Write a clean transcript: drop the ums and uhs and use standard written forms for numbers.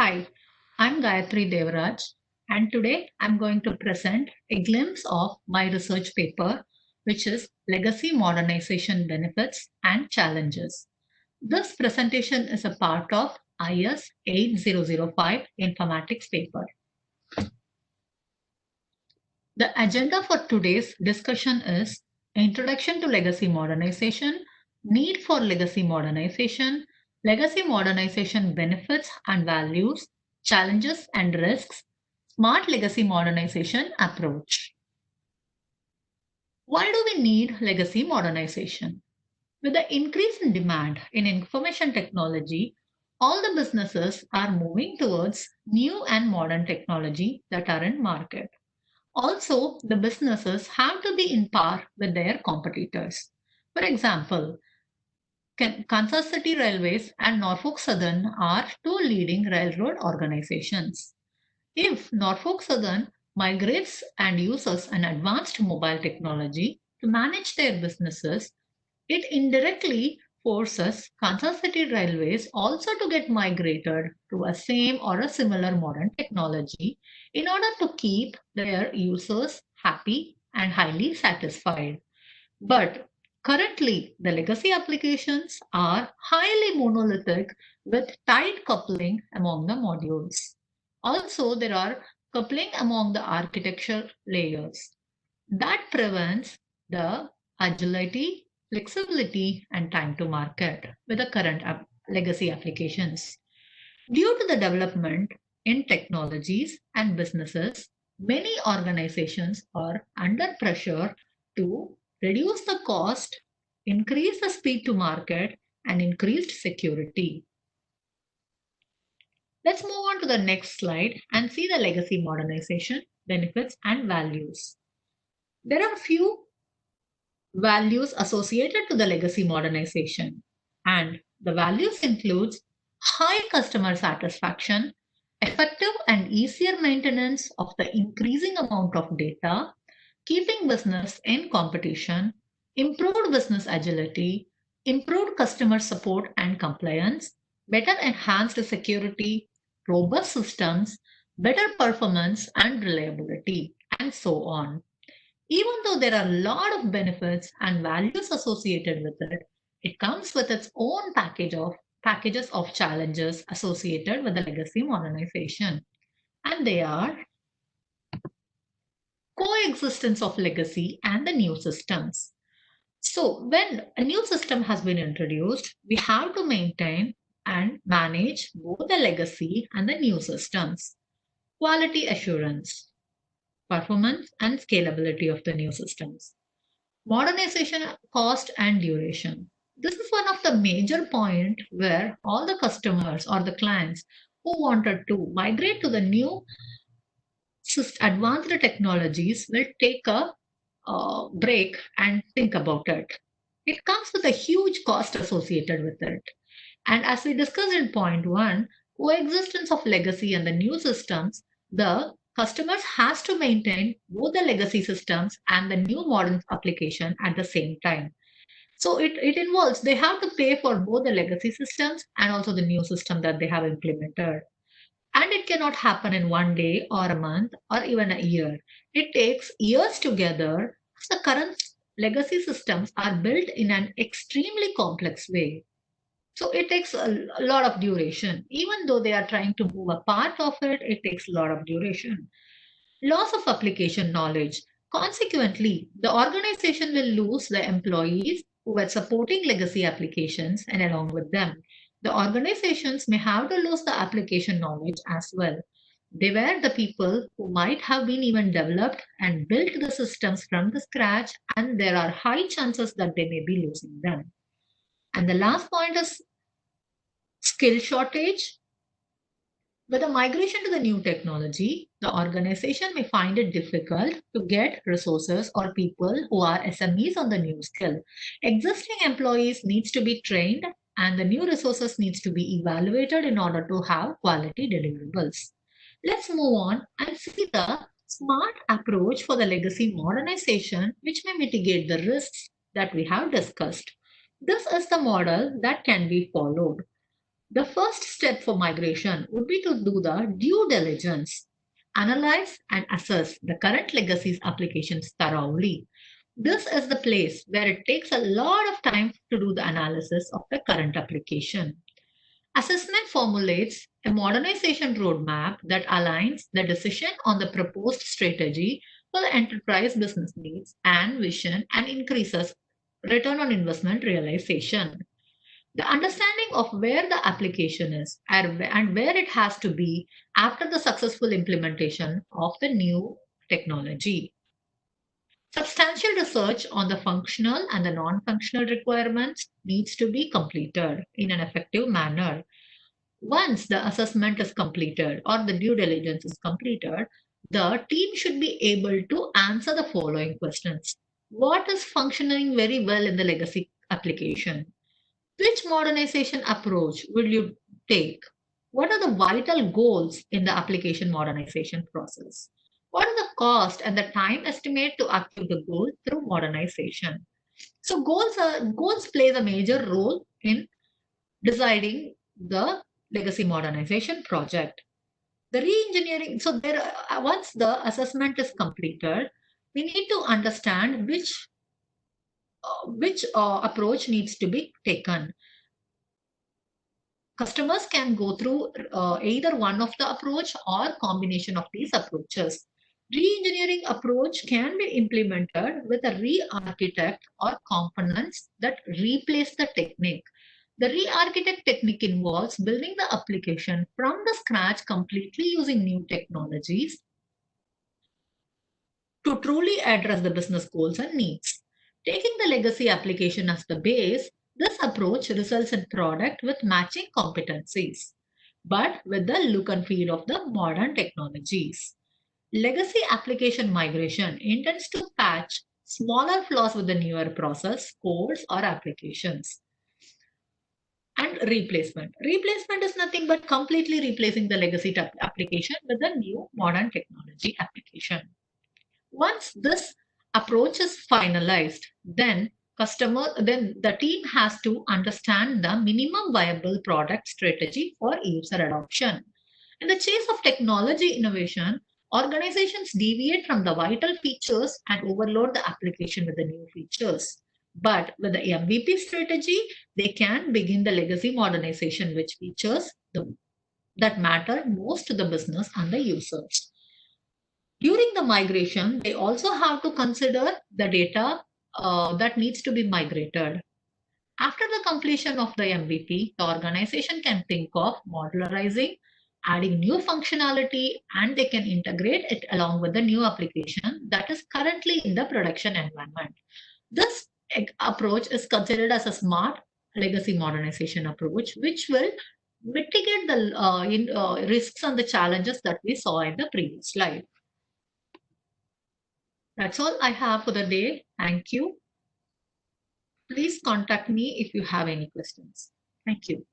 Hi, I'm Gayatri Devaraj, and today I'm going to present a glimpse of my research paper, which is Legacy Modernization Benefits and Challenges. This presentation is a part of IS 8005 Informatics paper. The agenda for today's discussion is Introduction to Legacy Modernization, Need for Legacy Modernization Benefits and Values, Challenges and Risks, Smart Legacy Modernization Approach. Why do we need legacy modernization? With the increase in demand in information technology, all the businesses are moving towards new and modern technology that are in market. Also, the businesses have to be in par with their competitors. For example, Kansas City Railways and Norfolk Southern are two leading railroad organizations. If Norfolk Southern migrates and uses an advanced mobile technology to manage their businesses, it indirectly forces Kansas City Railways also to get migrated to a same or a similar modern technology in order to keep their users happy and highly satisfied. But currently, the legacy applications are highly monolithic with tight coupling among the modules. Also, there are coupling among the architecture layers. That prevents the agility, flexibility, and time to market with the current legacy applications. Due to the development in technologies and businesses, many organizations are under pressure to reduce the cost, increase the speed to market, and increased security. Let's move on to the next slide and see the legacy modernization benefits and values. There are a few values associated to the legacy modernization, and the values includes high customer satisfaction, effective and easier maintenance of the increasing amount of data, keeping business in competition, improved business agility, improved customer support and compliance, better enhanced security, robust systems, better performance and reliability, and so on. Even though there are a lot of benefits and values associated with it, it comes with its own packages of challenges associated with the legacy modernization. And they are coexistence of legacy and the new systems. So when a new system has been introduced, we have to maintain and manage both the legacy and the new systems. Quality assurance, performance and scalability of the new systems. Modernization cost and duration. This is one of the major point where all the customers or the clients who wanted to migrate to the new advanced technologies will take a break and think about it. It comes with a huge cost associated with it. And as we discussed in point one, coexistence of legacy and the new systems, the customers has to maintain both the legacy systems and the new modern application at the same time. So it involves they have to pay for both the legacy systems and also the new system that they have implemented. And it cannot happen in one day or a month or even a year. It takes years together. The current legacy systems are built in an extremely complex way. So it takes a lot of duration. Even though they are trying to move a part of it, it takes a lot of duration. Loss of application knowledge. Consequently, the organization will lose the employees who were supporting legacy applications, and along with them, the organizations may have to lose the application knowledge as well. They were the people who might have been even developed and built the systems from the scratch, and there are high chances that they may be losing them. And the last point is skill shortage. With the migration to the new technology, the organization may find it difficult to get resources or people who are SMEs on the new skill. Existing employees needs to be trained and the new resources needs to be evaluated in order to have quality deliverables. Let's move on and see the smart approach for the legacy modernization which may mitigate the risks that we have discussed. This is the model that can be followed. The first step for migration would be to do the due diligence, analyze and assess the current legacy applications thoroughly. This is the place where it takes a lot of time to do the analysis of the current application. Assessment formulates a modernization roadmap that aligns the decision on the proposed strategy for the enterprise business needs and vision and increases return on investment realization. The understanding of where the application is and where it has to be after the successful implementation of the new technology. Substantial research on the functional and the non-functional requirements needs to be completed in an effective manner. Once the assessment is completed or the due diligence is completed, the team should be able to answer the following questions. What is functioning very well in the legacy application? Which modernization approach will you take? What are the vital goals in the application modernization process? What are the cost and the time estimate to achieve the goal through modernization? So goals plays a major role in deciding the legacy modernization project. The re-engineering, so there once the assessment is completed, we need to understand which approach needs to be taken. Customers can go through either one of the approach or combination of these approaches. Re-engineering approach can be implemented with a re-architect or components that replace the technique. The re-architect technique involves building the application from the scratch completely using new technologies to truly address the business goals and needs. Taking the legacy application as the base, this approach results in product with matching competencies, but with the look and feel of the modern technologies. Legacy application migration intends to patch smaller flaws with the newer process, codes, or applications. And replacement. Replacement is nothing but completely replacing the legacy application with a new modern technology application. Once this approach is finalized, then the team has to understand the minimum viable product strategy for user adoption. In the chase of technology innovation, organizations deviate from the vital features and overload the application with the new features. But with the MVP strategy, they can begin the legacy modernization, which features that matter most to the business and the users. During the migration, they also have to consider the data that needs to be migrated. After the completion of the MVP, the organization can think of modularizing, adding new functionality, and they can integrate it along with the new application that is currently in the production environment. This approach is considered as a smart legacy modernization approach, which will mitigate the risks and the challenges that we saw in the previous slide. That's all I have for the day. Thank you. Please contact me if you have any questions. Thank you.